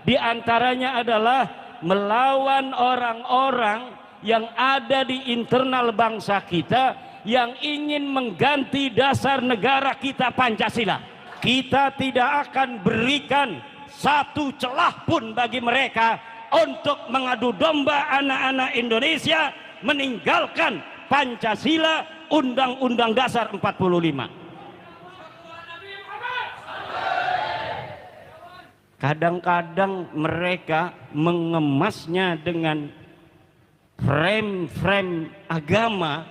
Di antaranya adalah melawan orang-orang yang ada di internal bangsa kita yang ingin mengganti dasar negara kita Pancasila. Kita tidak akan berikan satu celah pun bagi mereka untuk mengadu domba anak-anak Indonesia meninggalkan Pancasila, Undang-Undang Dasar 45. Kadang-kadang mereka mengemasnya dengan frame-frame agama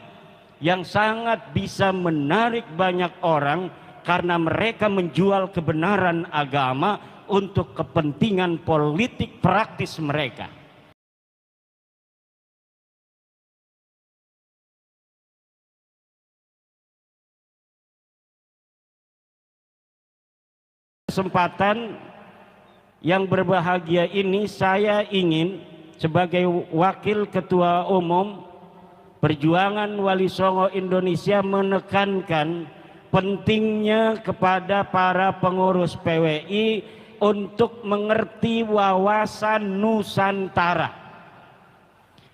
yang sangat bisa menarik banyak orang karena mereka menjual kebenaran agama untuk kepentingan politik praktis mereka. Kesempatan yang berbahagia ini saya ingin sebagai Wakil Ketua Umum Perjuangan Wali Songo Indonesia menekankan pentingnya kepada para pengurus PWI untuk mengerti wawasan Nusantara.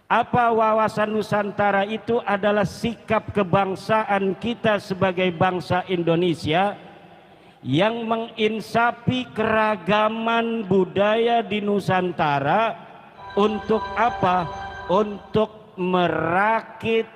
Apa wawasan Nusantara itu? Adalah sikap kebangsaan kita sebagai bangsa Indonesia yang menginsapi keragaman budaya di Nusantara. Untuk apa? Untuk merakit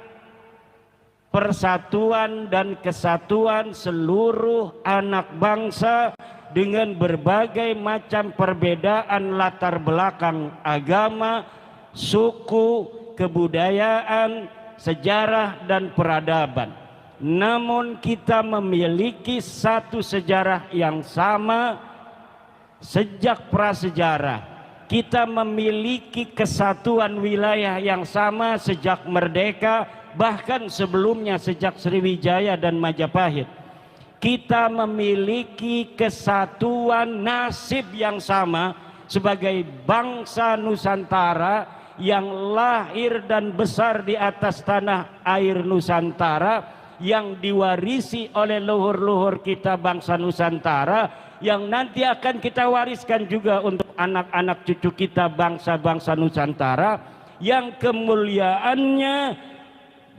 persatuan dan kesatuan seluruh anak bangsa dengan berbagai macam perbedaan latar belakang agama, suku, kebudayaan, sejarah dan peradaban. Namun kita memiliki satu sejarah yang sama sejak prasejarah. Kita memiliki kesatuan wilayah yang sama sejak merdeka, bahkan sebelumnya sejak Sriwijaya dan Majapahit. Kita memiliki kesatuan nasib yang sama sebagai bangsa Nusantara yang lahir dan besar di atas tanah air Nusantara, yang diwarisi oleh leluhur-leluhur kita bangsa Nusantara, yang nanti akan kita wariskan juga untuk anak-anak cucu kita bangsa-bangsa Nusantara, yang kemuliaannya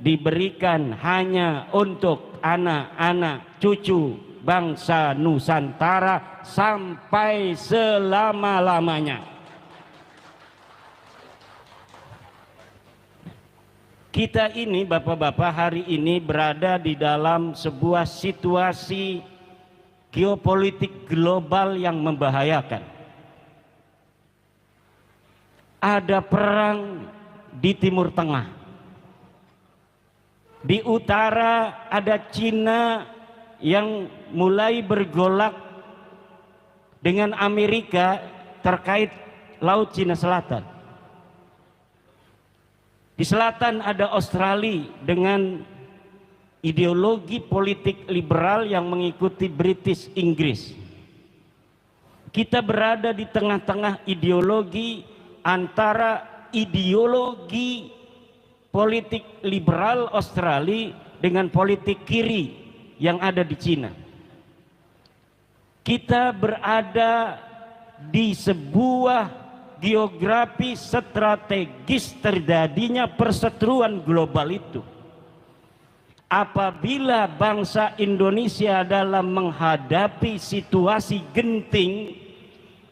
diberikan hanya untuk anak-anak cucu bangsa Nusantara sampai selama-lamanya. Kita ini bapak-bapak hari ini berada di dalam sebuah situasi geopolitik global yang membahayakan. Ada perang di Timur Tengah. Di utara ada Cina yang mulai bergolak dengan Amerika terkait Laut Cina Selatan. Di selatan ada Australia dengan ideologi politik liberal yang mengikuti British Inggris. Kita berada di tengah-tengah ideologi antara ideologi politik liberal Australia dengan politik kiri yang ada di Cina. Kita berada di sebuah geografi strategis terjadinya perseteruan global itu. Apabila bangsa Indonesia dalam menghadapi situasi genting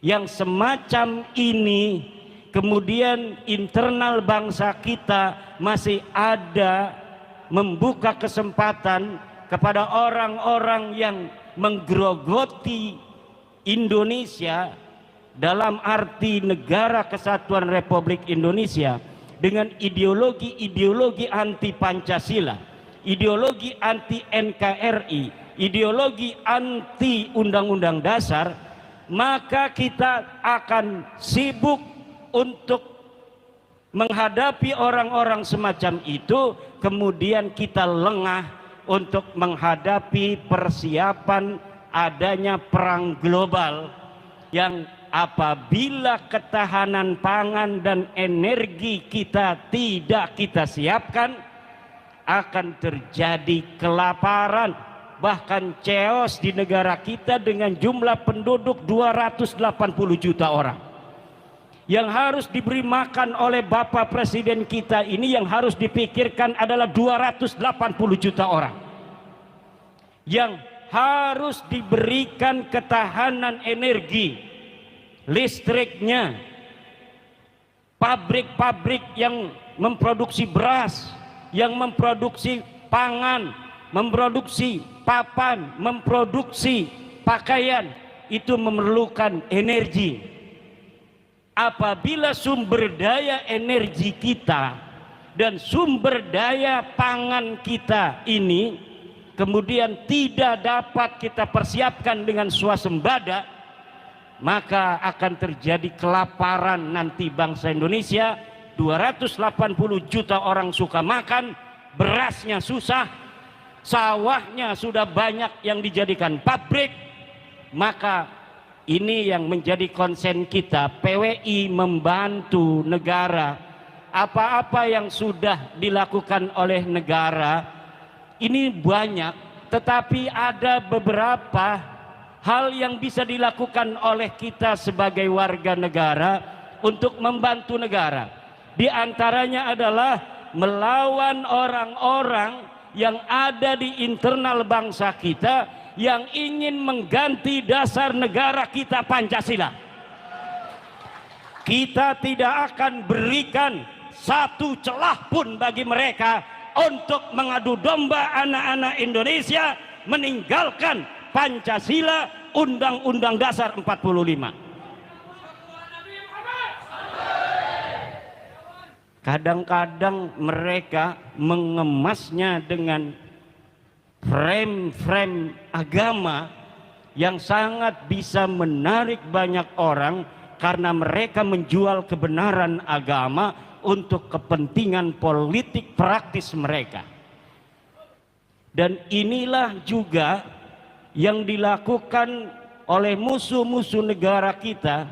yang semacam ini, kemudian internal bangsa kita masih ada membuka kesempatan kepada orang-orang yang menggerogoti Indonesia dalam arti Negara Kesatuan Republik Indonesia dengan ideologi-ideologi anti Pancasila, ideologi anti NKRI, ideologi anti Undang-Undang Dasar, maka kita akan sibuk untuk menghadapi orang-orang semacam itu, kemudian kita lengah untuk menghadapi persiapan adanya perang global yang apabila ketahanan pangan dan energi kita tidak kita siapkan, akan terjadi kelaparan, bahkan chaos di negara kita dengan jumlah penduduk 280 juta orang. yang harus diberi makan oleh Bapak Presiden kita ini, yang harus dipikirkan adalah 280 juta orang yang harus diberikan ketahanan energi listriknya. Pabrik-pabrik yang memproduksi beras, yang memproduksi pangan, memproduksi papan, memproduksi pakaian, itu memerlukan energi. Apabila sumber daya energi kita dan sumber daya pangan kita ini kemudian tidak dapat kita persiapkan dengan swasembada, maka akan terjadi kelaparan nanti bangsa Indonesia. 280 juta orang suka makan, berasnya susah, sawahnya sudah banyak yang dijadikan pabrik. Maka ini yang menjadi konsen kita. PWI membantu negara. Apa-apa yang sudah dilakukan oleh negara ini banyak, tetapi ada beberapa hal yang bisa dilakukan oleh kita sebagai warga negara untuk membantu negara. Di antaranya adalah melawan orang-orang yang ada di internal bangsa kita yang ingin mengganti dasar negara kita, Pancasila. Kita tidak akan berikan satu celah pun bagi mereka untuk mengadu domba anak-anak Indonesia meninggalkan Pancasila, Undang-Undang Dasar 45. Kadang-kadang mereka mengemasnya dengan frame-frame agama yang sangat bisa menarik banyak orang karena mereka menjual kebenaran agama untuk kepentingan politik praktis mereka. Dan inilah juga yang dilakukan oleh musuh-musuh negara kita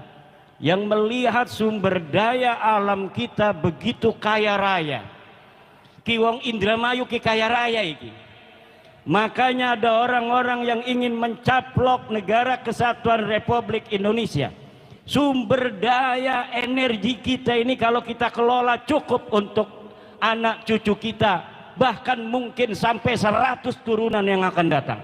yang melihat sumber daya alam kita begitu kaya raya. Ki wong Indramayu ki kaya raya iki. Makanya ada orang-orang yang ingin mencaplok negara kesatuan Republik Indonesia. Sumber daya energi kita ini kalau kita kelola cukup untuk anak cucu kita, bahkan mungkin sampai 100 turunan yang akan datang.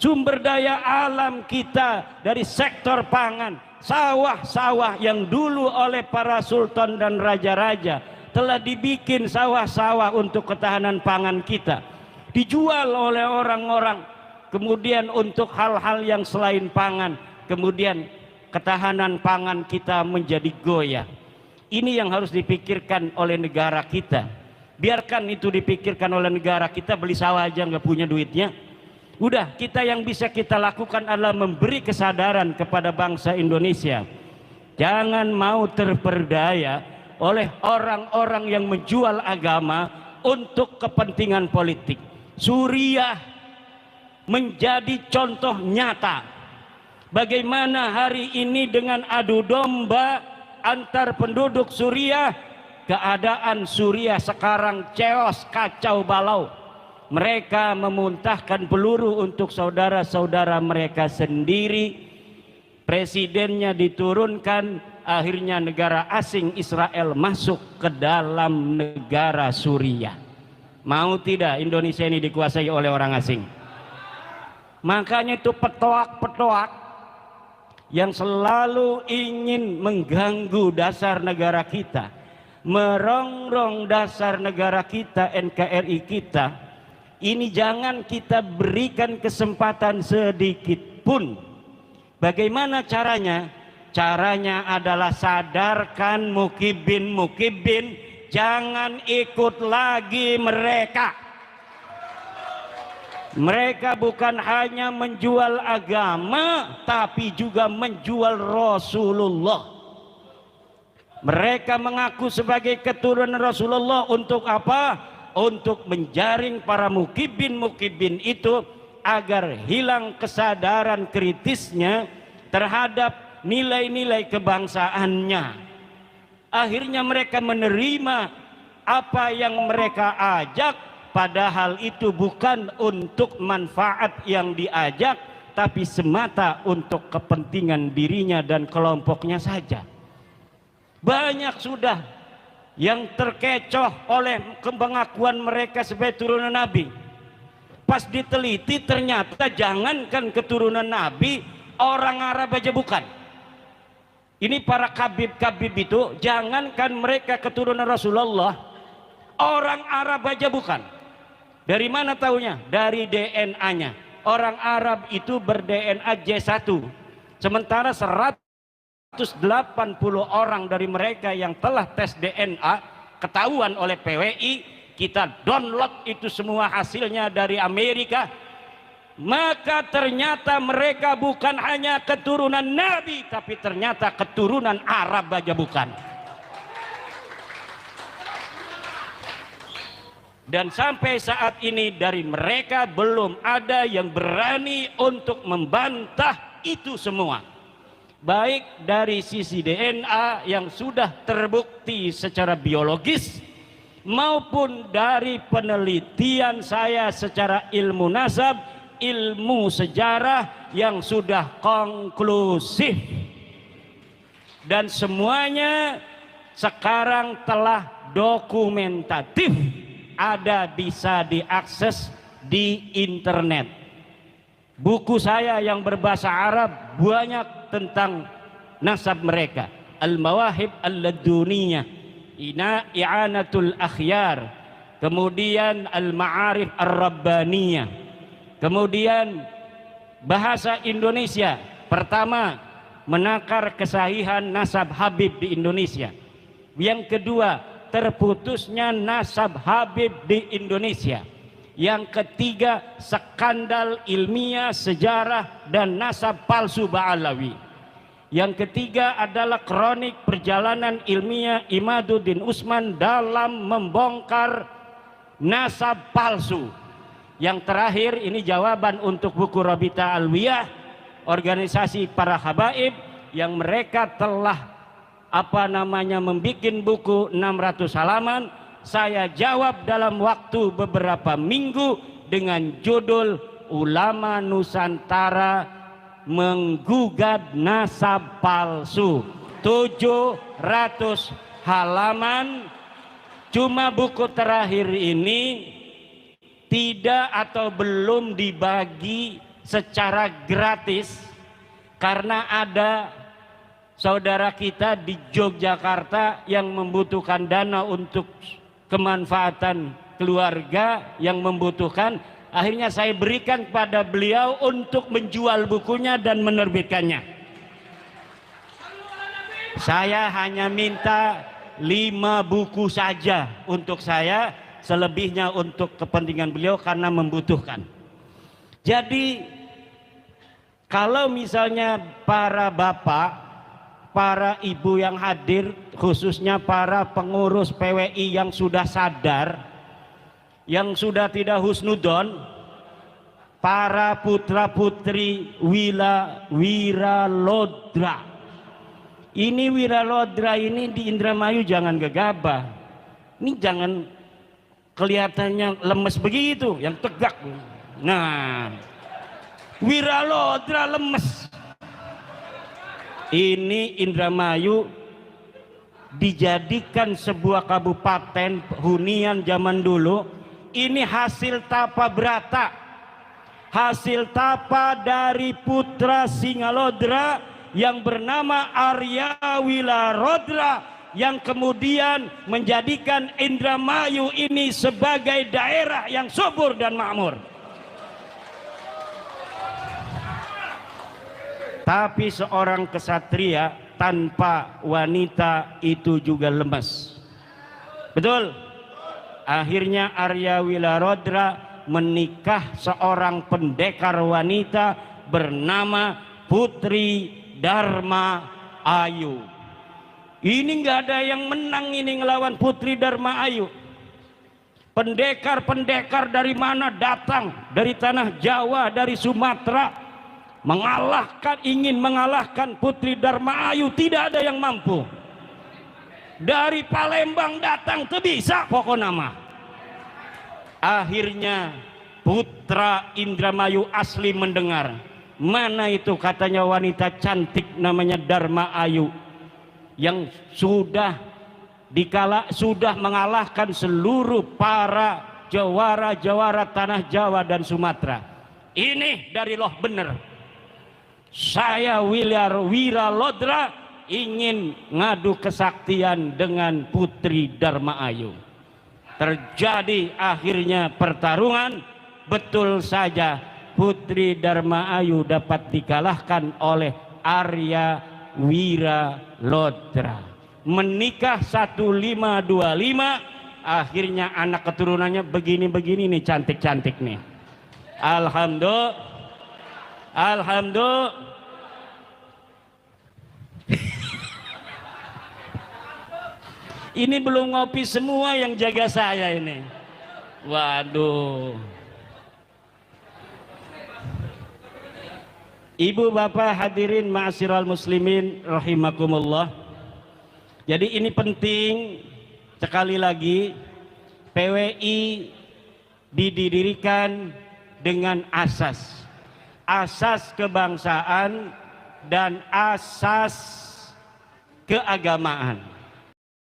Sumber daya alam kita dari sektor pangan, sawah-sawah yang dulu oleh para sultan dan raja-raja telah dibikin sawah-sawah untuk ketahanan pangan kita, dijual oleh orang-orang kemudian untuk hal-hal yang selain pangan, kemudian ketahanan pangan kita menjadi goyah. Ini yang harus dipikirkan oleh negara kita. Biarkan itu dipikirkan oleh negara kita, beli sawah aja nggak punya duitnya. Udah, kita yang bisa kita lakukan adalah memberi kesadaran kepada bangsa Indonesia. Jangan mau terperdaya oleh orang-orang yang menjual agama untuk kepentingan politik. Suriah menjadi contoh nyata bagaimana hari ini dengan adu domba antar penduduk Suriah, keadaan Suriah sekarang chaos, kacau balau. Mereka memuntahkan peluru untuk saudara-saudara mereka sendiri. Presidennya diturunkan, akhirnya negara asing Israel masuk ke dalam negara Suriah. Mau tidak Indonesia ini dikuasai oleh orang asing? Makanya itu petoak-petoak yang selalu ingin mengganggu dasar negara kita, merongrong dasar negara kita, NKRI kita. Ini jangan kita berikan kesempatan sedikit pun. Bagaimana caranya? Caranya adalah sadarkan mukibin-mukibin, jangan ikut lagi mereka. Mereka bukan hanya menjual agama, tapi juga menjual Rasulullah. Mereka mengaku sebagai keturunan Rasulullah untuk apa? Untuk menjaring para mukibin-mukibin itu agar hilang kesadaran kritisnya terhadap nilai-nilai kebangsaannya. Akhirnya mereka menerima apa yang mereka ajak, padahal itu bukan untuk manfaat yang diajak, tapi semata untuk kepentingan dirinya dan kelompoknya saja. Banyak sudah yang terkecoh oleh pengakuan mereka sebagai turunan Nabi. Pas diteliti ternyata jangankan keturunan Nabi, orang Arab aja bukan. Ini para kabib-kabib itu, jangankan mereka keturunan Rasulullah, orang Arab aja bukan. Dari mana taunya? Dari DNA-nya. Orang Arab itu ber-DNA J1. Sementara 180 orang dari mereka yang telah tes DNA ketahuan oleh PWI, kita download itu semua hasilnya dari Amerika, maka ternyata mereka bukan hanya keturunan Nabi, tapi ternyata keturunan Arab aja bukan. Dan sampai saat ini dari mereka belum ada yang berani untuk membantah itu semua. Baik dari sisi DNA yang sudah terbukti secara biologis, maupun dari penelitian saya secara ilmu nasab, ilmu sejarah yang sudah konklusif. Dan semuanya sekarang telah dokumentatif, ada bisa diakses di internet. Buku saya yang berbahasa Arab banyak tentang nasab mereka. Al-Mawahib Al-Laduniyah, I'anatul Akhyar, kemudian Al-Ma'arif Ar-Rabbaniyah, kemudian bahasa Indonesia. Pertama, menakar kesahihan nasab Habib di Indonesia. Yang kedua, terputusnya nasab Habib di Indonesia. Yang ketiga, skandal ilmiah, sejarah dan nasab palsu Ba'alawi. Yang ketiga adalah kronik perjalanan ilmiah Imaduddin Usman dalam membongkar nasab palsu. Yang terakhir ini jawaban untuk buku Rabita Alwiyah, organisasi para habaib yang mereka telah membuat buku 600 halaman. Saya jawab dalam waktu beberapa minggu dengan judul Ulama Nusantara Menggugat Nasab Palsu. 700 halaman. Cuma buku terakhir ini tidak atau belum dibagi secara gratis karena ada saudara kita di Yogyakarta yang membutuhkan dana untuk kemanfaatan keluarga yang membutuhkan. Akhirnya saya berikan pada beliau untuk menjual bukunya dan menerbitkannya. Saya hanya minta 5 buku saja untuk saya, selebihnya untuk kepentingan beliau karena membutuhkan. Jadi kalau misalnya para bapak, para ibu yang hadir, khususnya para pengurus PWI yang sudah sadar, yang sudah tidak husnudon, para putra putri Wiralodra. Ini Wiralodra ini di Indramayu jangan gegabah. Ini jangan kelihatannya lemes begitu, yang tegak. Nah, Wiralodra lemes. Ini Indramayu dijadikan sebuah kabupaten hunian zaman dulu. Ini hasil tapa berata, hasil tapa dari putra Singalodra yang bernama Arya Wilarodra, yang kemudian menjadikan Indramayu ini sebagai daerah yang subur dan makmur. Tapi seorang kesatria tanpa wanita itu juga lemas. Betul? Akhirnya Arya Wilarodra menikah seorang pendekar wanita bernama Putri Dharma Ayu. Ini nggak ada yang menang ini ngelawan Putri Dharma Ayu. Pendekar-pendekar dari mana datang? Dari tanah Jawa, dari Sumatera, ingin mengalahkan Putri Dharma Ayu, tidak ada yang mampu. Dari Palembang datang tuh bisa pokok nama. Akhirnya putra Indramayu asli mendengar, mana itu katanya wanita cantik namanya Dharma Ayu yang sudah mengalahkan seluruh para jawara-jawara tanah Jawa dan Sumatera. Ini dari loh bener. Saya Wira Lodra ingin ngadu kesaktian dengan Putri Dharma Ayu. Terjadi akhirnya pertarungan, betul saja Putri Dharma Ayu dapat dikalahkan oleh Arya Wira Lodra. Menikah 1525, akhirnya anak keturunannya begini-begini nih, cantik-cantik nih. Alhamdulillah. Ini belum ngopi semua yang jaga saya ini. Waduh. Ibu bapak hadirin ma'asyiral muslimin rahimakumullah. Jadi ini penting sekali lagi, PWI didirikan dengan asas kebangsaan dan asas keagamaan.